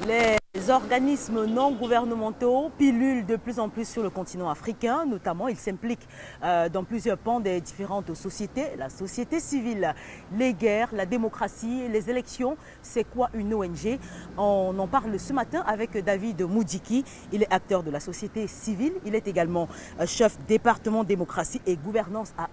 Les organismes non gouvernementaux pilulent de plus en plus sur le continent africain. Notamment, ils s'impliquent dans plusieurs pans des différentes sociétés. La société civile, les guerres, la démocratie, les élections. C'est quoi une ONG? On en parle ce matin avec David Moudjiki. Il est acteur de la société civile. Il est également chef département démocratie et gouvernance à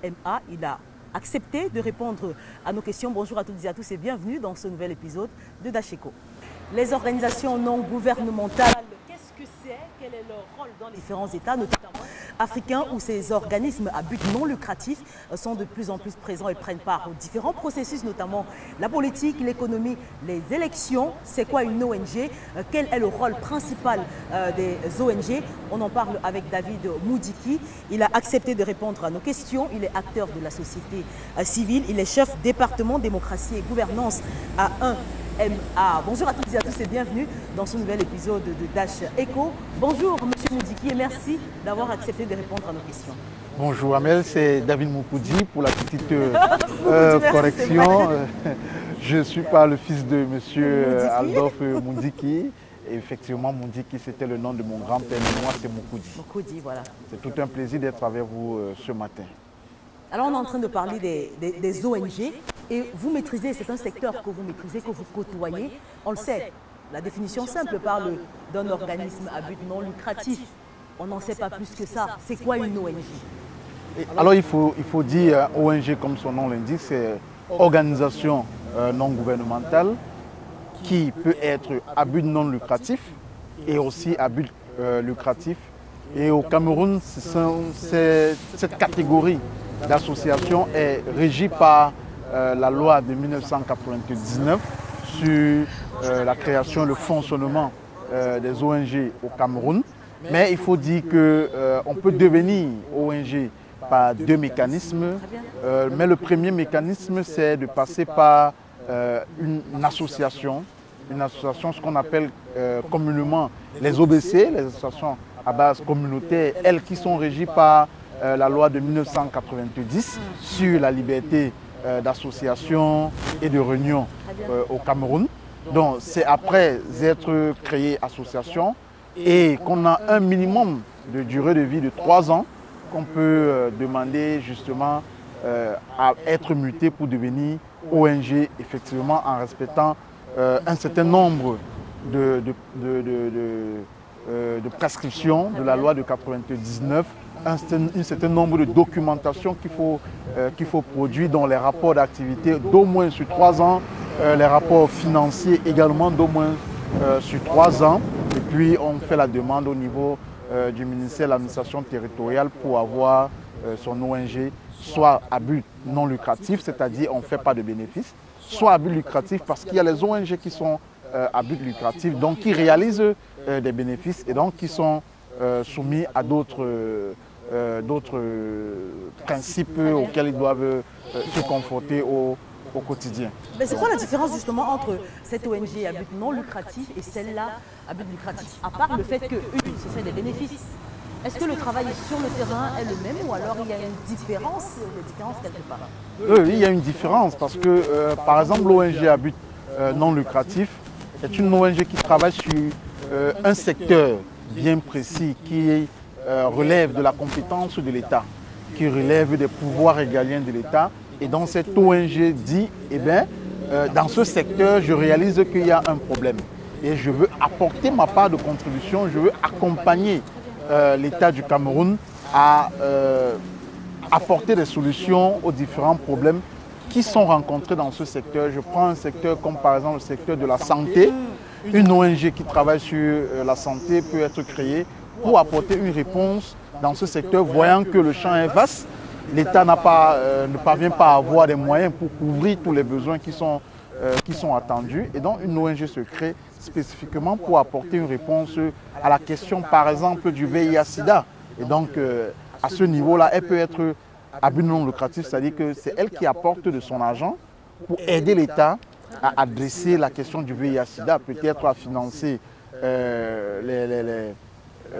1MA. Il a accepté de répondre à nos questions. Bonjour à toutes et à tous et bienvenue dans ce nouvel épisode de Dasheko. Les organisations non gouvernementales, qu'est-ce que c'est? Quel est leur rôle dans les différents États, notamment africains, où ces organismes à but non lucratif sont de plus en plus présents et prennent part aux différents processus, notamment la politique, l'économie, les élections. C'est quoi une ONG? Quel est le rôle principal des ONG? On en parle avec David Moudjiki. Il a accepté de répondre à nos questions. Il est acteur de la société civile. Il est chef département démocratie et gouvernance à 1MA. Bonjour à toutes et à tous et bienvenue dans ce nouvel épisode de Dash Echo. Bonjour Monsieur Moudjiki et merci d'avoir accepté de répondre à nos questions. Bonjour Amel, c'est David Moudjiki pour la petite correction. Je ne suis pas le fils de Monsieur Adolphe Moudjiki. Et effectivement, Moudjiki, c'était le nom de mon grand-père, mais moi c'est Moukoudi. Moukoudi, voilà. C'est tout un plaisir d'être avec vous ce matin. Alors on est en train de parler des ONG et vous maîtrisez, c'est un secteur que vous maîtrisez, que vous côtoyez. On le sait, la définition simple parle d'un organisme à but non lucratif. On n'en sait pas plus que ça. C'est quoi une ONG? Alors il faut dire ONG comme son nom l'indique, c'est organisation non gouvernementale qui peut être à but non lucratif et aussi à but lucratif. Et au Cameroun, cette catégorie d'association est régie par la loi de 1999 sur la création et le fonctionnement des ONG au Cameroun. Mais il faut dire qu'on peut devenir ONG par deux mécanismes. Mais le premier mécanisme, c'est de passer par une association, ce qu'on appelle communément les OBC, les associations à base communautaire, elles qui sont régies par la loi de 1990 sur la liberté d'association et de réunion au Cameroun. Donc c'est après être créé association et qu'on a un minimum de durée de vie de 3 ans qu'on peut demander justement à être muté pour devenir ONG, effectivement en respectant un certain nombre de prescriptions de la loi de 1999, un certain nombre de documentations qu'il faut produire dans les rapports d'activité d'au moins sur 3 ans, les rapports financiers également d'au moins sur 3 ans. Et puis on fait la demande au niveau du ministère de l'administration territoriale pour avoir son ONG soit à but non lucratif, c'est-à-dire on ne fait pas de bénéfices, soit à but lucratif parce qu'il y a les ONG qui sont à but lucratif, donc qui réalisent des bénéfices et donc qui sont soumis à d'autres principes auxquels ils doivent se conforter au quotidien. Mais c'est quoi la différence justement entre cette ONG à but non lucratif et celle-là à but lucratif? À part le fait qu'une, ce serait des bénéfices. Est-ce que le travail sur le terrain est le même ou alors il y a une différence quelque part? Oui, il y a une différence parce que, par exemple, l'ONG à but non lucratif est une ONG qui travaille sur un secteur bien précis qui relève de la compétence de l'État, qui relève des pouvoirs régaliens de l'État. Et donc cette ONG dit, eh bien, dans ce secteur, je réalise qu'il y a un problème. Et je veux apporter ma part de contribution, je veux accompagner l'État du Cameroun à apporter des solutions aux différents problèmes qui sont rencontrés dans ce secteur. Je prends un secteur comme par exemple le secteur de la santé. Une ONG qui travaille sur la santé peut être créée pour apporter une réponse dans ce secteur, voyant que le champ est vaste. L'État ne parvient pas à avoir des moyens pour couvrir tous les besoins qui sont attendus. Et donc une ONG se crée spécifiquement pour apporter une réponse à la question par exemple du VIH-Sida. Et donc à ce niveau-là, elle peut être à but non lucratif, c'est-à-dire que c'est elle qui apporte de son argent pour aider l'État à adresser la question du VIH-Sida, peut-être à financer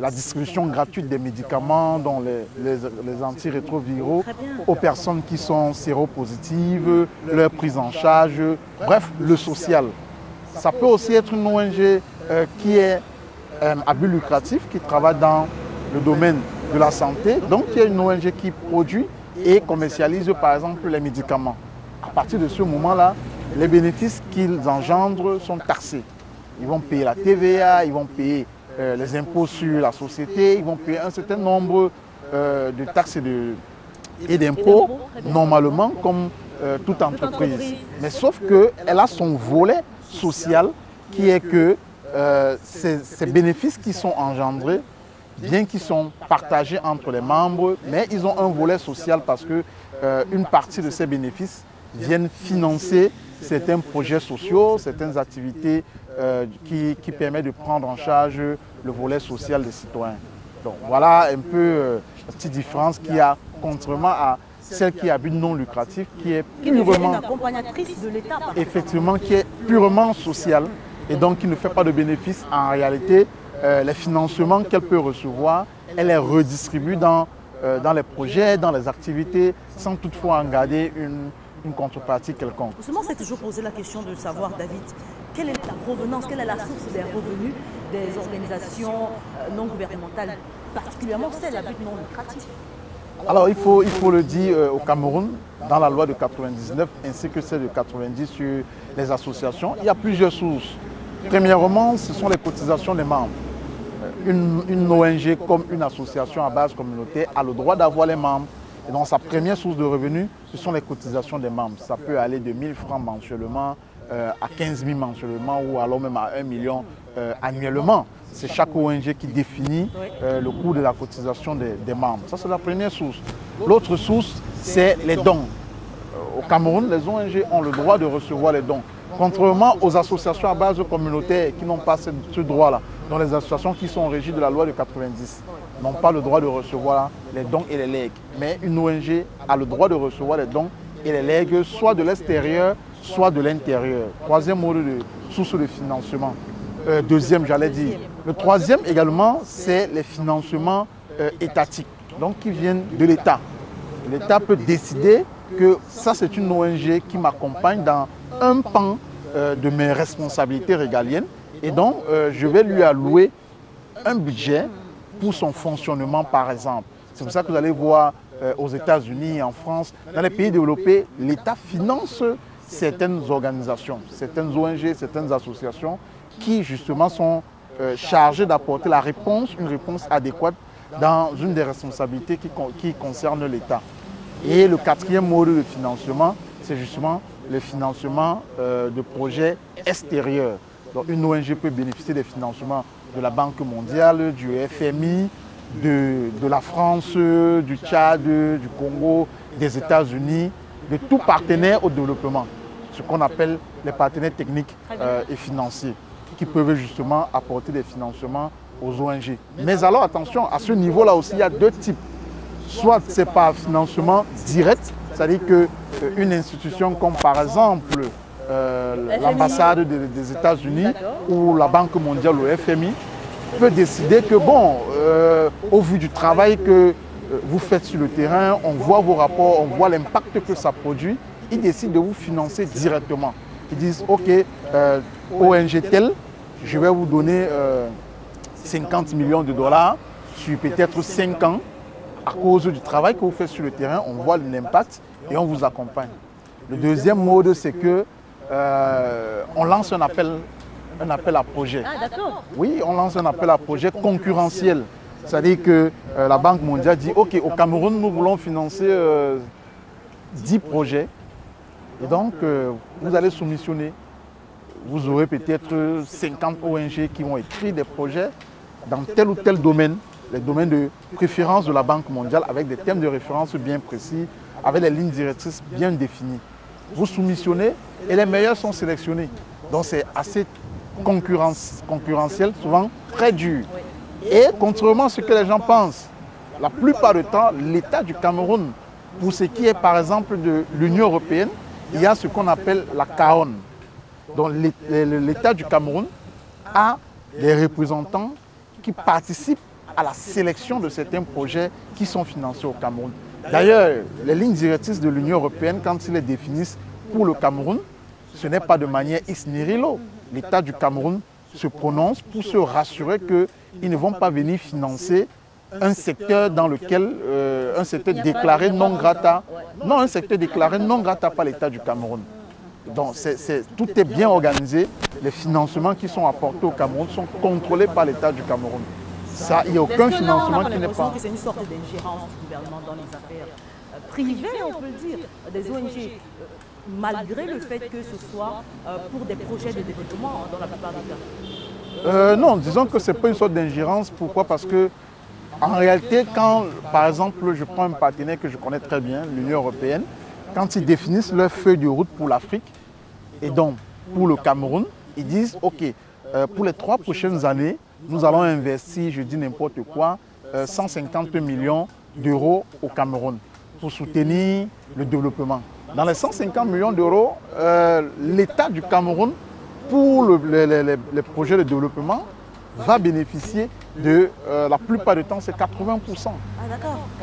la distribution gratuite des médicaments, dont les antirétroviraux, aux personnes qui sont séropositives, leur prise en charge, bref, le social. Ça peut aussi être une ONG qui est à but lucratif, qui travaille dans le domaine de la santé. Donc, il y a une ONG qui produit et commercialise par exemple les médicaments. À partir de ce moment-là, les bénéfices qu'ils engendrent sont taxés. Ils vont payer la TVA, ils vont payer les impôts sur la société, ils vont payer un certain nombre de taxes et d'impôts, normalement, comme toute entreprise. Mais sauf qu'elle a son volet social qui est que ces bénéfices qui sont engendrés, bien qu'ils sont partagés entre les membres, mais ils ont un volet social parce que une partie de ces bénéfices viennent financer certains projets sociaux, certaines activités qui permettent de prendre en charge le volet social des citoyens. Donc voilà un peu la petite différence qu'il y a, contrairement à celle qui a but non lucratif, qui est purement, une accompagnatrice de l'État. Effectivement, qui est purement sociale et donc qui ne fait pas de bénéfices. En réalité, les financements qu'elle peut recevoir, elle les redistribue dans les projets, dans les activités, sans toutefois en garder une contrepartie quelconque. Justement, c'est toujours posé la question de savoir, David, quelle est la provenance, quelle est la source des revenus des organisations non gouvernementales, particulièrement celles à but non lucratif? Alors, il faut le dire au Cameroun, dans la loi de 99 ainsi que celle de 90 sur les associations, il y a plusieurs sources. Premièrement, ce sont les cotisations des membres. Une ONG comme une association à base communautaire a le droit d'avoir les membres. Et donc, sa première source de revenus, ce sont les cotisations des membres. Ça peut aller de 1 000 francs mensuellement à 15 000 mensuellement ou alors même à 1 million annuellement. C'est chaque ONG qui définit le coût de la cotisation des membres. Ça, c'est la première source. L'autre source, c'est les dons. Au Cameroun, les ONG ont le droit de recevoir les dons. Contrairement aux associations à base communautaire qui n'ont pas ce droit-là, dont les associations qui sont régies de la loi de 90 n'ont pas le droit de recevoir les dons et les legs. Mais une ONG a le droit de recevoir les dons et les legs, soit de l'extérieur, soit de l'intérieur. Troisième mode de source de financement. Deuxième, j'allais dire. Le troisième également, c'est les financements étatiques, donc qui viennent de l'État. L'État peut décider que ça, c'est une ONG qui m'accompagne dans un pan de mes responsabilités régaliennes et donc je vais lui allouer un budget pour son fonctionnement, par exemple. C'est pour ça que vous allez voir aux États-Unis, en France, dans les pays développés, l'État finance certaines organisations, certaines ONG, certaines associations qui justement sont chargées d'apporter la réponse, une réponse adéquate dans une des responsabilités qui concerne l'État. Et le quatrième mode de financement, c'est justement le financement de projets extérieurs. Donc une ONG peut bénéficier des financements de la Banque mondiale, du FMI, de la France, du Tchad, du Congo, des États-Unis, de tout partenaire au développement, ce qu'on appelle les partenaires techniques et financiers, qui peuvent justement apporter des financements aux ONG. Mais alors attention, à ce niveau-là aussi, il y a deux types. Soit c'est par financement direct, c'est-à-dire qu'une institution comme par exemple l'ambassade des États-Unis ou la Banque mondiale ou le FMI peut décider que bon, au vu du travail que vous faites sur le terrain, on voit vos rapports, on voit l'impact que ça produit, ils décident de vous financer directement. Ils disent ok, ONG telle, je vais vous donner 50 millions de dollars sur peut-être 5 ans. À cause du travail que vous faites sur le terrain, on voit l'impact et on vous accompagne. Le deuxième mode, c'est que on lance un appel à projet. Ah, d'accord. Oui, on lance un appel à projet concurrentiel. C'est-à-dire que la Banque mondiale dit, OK, au Cameroun, nous voulons financer 10 projets. Et donc, vous allez soumissionner. Vous aurez peut-être 50 ONG qui vont écrire des projets dans tel ou tel domaine, les domaines de préférence de la Banque mondiale avec des thèmes de référence bien précis, avec les lignes directrices bien définies. Vous soumissionnez et les meilleurs sont sélectionnés. Donc c'est assez concurrentiel, souvent très dur. Et contrairement à ce que les gens pensent, la plupart du temps, l'État du Cameroun, pour ce qui est par exemple de l'Union européenne, il y a ce qu'on appelle la CAON. Donc l'État du Cameroun a des représentants qui participent à la sélection de certains projets qui sont financés au Cameroun. D'ailleurs, les lignes directrices de l'Union européenne, quand ils les définissent pour le Cameroun, ce n'est pas de manière ex nihilo. l'État du Cameroun se prononce pour se rassurer qu'ils ne vont pas venir financer un secteur dans lequel, un secteur déclaré non grata, non, un secteur déclaré non grata par l'État du Cameroun. Donc tout est bien organisé, les financements qui sont apportés au Cameroun sont contrôlés par l'État du Cameroun. Ça, il n'y a aucun financement qui n'est pas... C'est une sorte d'ingérence du gouvernement dans les affaires privées, on peut le dire, des ONG, malgré le fait que ce soit pour des projets de développement dans la plupart des cas. Non, disons que ce n'est pas une sorte d'ingérence. Pourquoi? Parce que en réalité, quand, par exemple, je prends un partenaire que je connais très bien, l'Union européenne, quand ils définissent leur feuille de route pour l'Afrique, et donc pour le Cameroun, ils disent, OK, pour les 3 prochaines années, nous allons investir, je dis n'importe quoi, 150 millions d'euros au Cameroun pour soutenir le développement. Dans les 150 millions d'euros, l'État du Cameroun, pour les projets de développement, va bénéficier de, la plupart du temps, c'est 80%. Ah,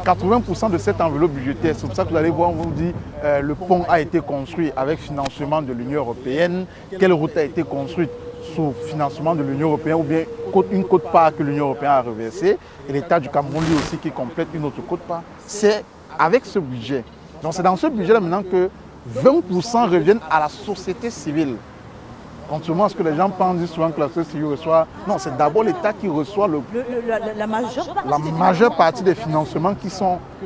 d'accord. 80% de cette enveloppe budgétaire. C'est pour ça que vous allez voir, on vous dit, le pont a été construit avec financement de l'Union européenne, quelle route a été construite sous financement de l'Union européenne, ou bien une quote-part que l'Union européenne a reversée, et l'État du Cameroun lui aussi qui complète une autre quote-part. C'est avec ce budget. Donc c'est dans ce budget-là maintenant que 20% reviennent à la société civile. Contrairement à ce que les gens pensent souvent que la société civile reçoit. Non, c'est d'abord l'État qui reçoit la majeure partie des financements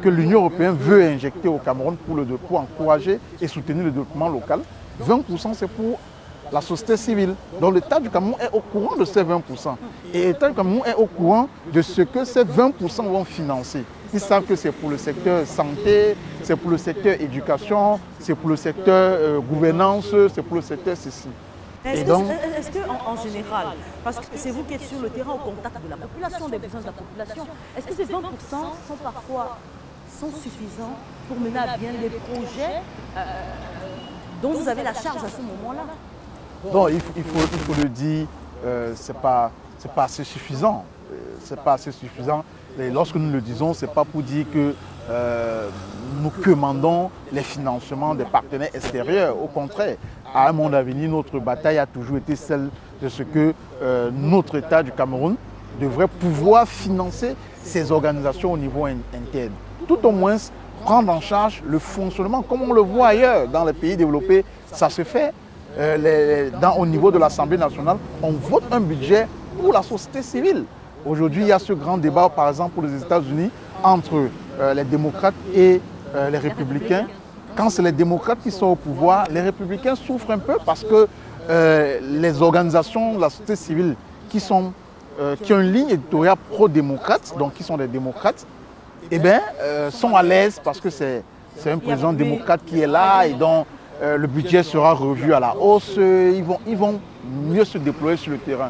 que l'Union européenne veut injecter au Cameroun pour encourager et soutenir le développement local. 20% c'est pour la société civile. Donc l'État du Cameroun est au courant de ces 20%. Et l'État du Cameroun est au courant de ce que ces 20% vont financer. Ils savent que c'est pour le secteur santé, c'est pour le secteur éducation, c'est pour le secteur gouvernance, c'est pour le secteur ceci. Est-ce qu'en général, parce que c'est vous qui êtes sur le terrain au contact de la population, des besoins de la population, est-ce que ces 20% sont suffisants pour mener à bien les projets dont vous avez la charge à ce moment-là? Non, il faut le dire, ce n'est pas assez suffisant. C'est pas assez suffisant. Et lorsque nous le disons, ce n'est pas pour dire que nous commandons les financements des partenaires extérieurs. Au contraire, à un monde à venir, notre bataille a toujours été celle de ce que notre État du Cameroun devrait pouvoir financer ces organisations au niveau interne. Tout au moins prendre en charge le fonctionnement, comme on le voit ailleurs dans les pays développés, ça se fait. Au niveau de l'Assemblée nationale, on vote un budget pour la société civile. Aujourd'hui, il y a ce grand débat, par exemple, pour les États-Unis, entre les démocrates et les républicains. Quand c'est les démocrates qui sont au pouvoir, les républicains souffrent un peu parce que les organisations de la société civile qui ont une ligne éditoriale pro-démocrate, donc qui sont des démocrates, eh bien, sont à l'aise parce que c'est un président démocrate qui est là et dont le budget sera revu à la hausse. Ils vont mieux se déployer sur le terrain.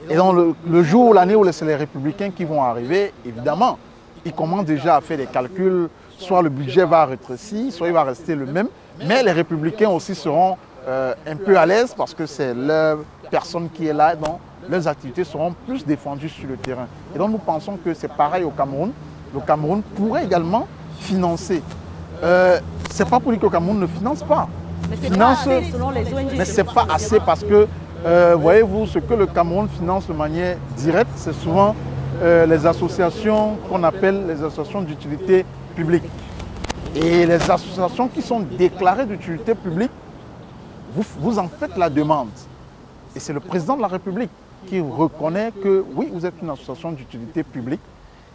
Et donc le jour, l'année où c'est les républicains qui vont arriver, évidemment, ils commencent déjà à faire des calculs. Soit le budget va rétrécir, soit il va rester le même. Mais les républicains aussi seront un peu à l'aise parce que c'est leur personne qui est là. Donc leurs activités seront plus défendues sur le terrain. Et donc nous pensons que c'est pareil au Cameroun. Le Cameroun pourrait également financer. Ce n'est pas pour dire que le Cameroun ne finance pas. Mais c'est pas assez, selon les ONG. Mais ce n'est pas assez parce que, voyez-vous, ce que le Cameroun finance de manière directe, c'est souvent les associations qu'on appelle les associations d'utilité publique. Et les associations qui sont déclarées d'utilité publique, vous en faites la demande. Et c'est le président de la République qui reconnaît que oui, vous êtes une association d'utilité publique.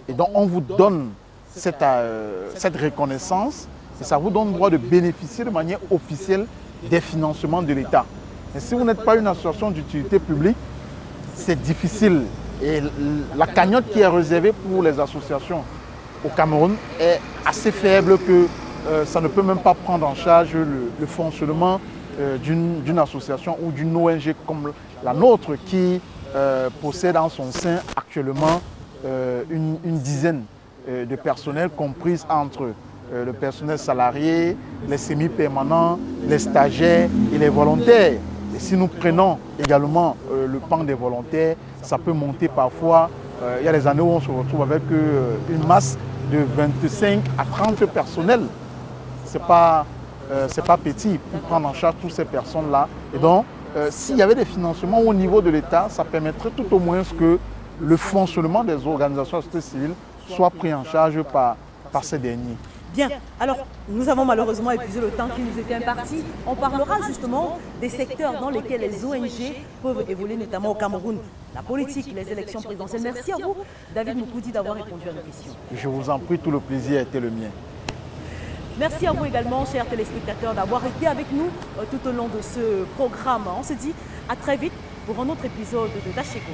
Et donc on vous donne cette reconnaissance et ça vous donne le droit de bénéficier de manière officielle des financements de l'État. Mais si vous n'êtes pas une association d'utilité publique, c'est difficile. Et la cagnotte qui est réservée pour les associations au Cameroun est assez faible que ça ne peut même pas prendre en charge le fonctionnement d'une association ou d'une ONG comme la nôtre qui possède en son sein actuellement une dizaine de personnels comprises entre le personnel salarié, les semi-permanents, les stagiaires et les volontaires. Et si nous prenons également le pan des volontaires, ça peut monter parfois. Il y a des années où on se retrouve avec une masse de 25 à 30 personnels. Ce n'est pas petit pour prendre en charge toutes ces personnes-là. Et donc, s'il y avait des financements au niveau de l'État, ça permettrait tout au moins que le fonctionnement des organisations de la société civile soit pris en charge par ces derniers. Bien, alors nous avons malheureusement épuisé le temps qui nous était imparti. On parlera justement des secteurs dans lesquels les ONG peuvent évoluer, notamment au Cameroun. La politique, les élections présidentielles. Merci à vous, David Moukoudi, d'avoir répondu à nos questions. Je vous en prie, tout le plaisir a été le mien. Merci à vous également, chers téléspectateurs, d'avoir été avec nous tout au long de ce programme. On se dit à très vite pour un autre épisode de Dacheko.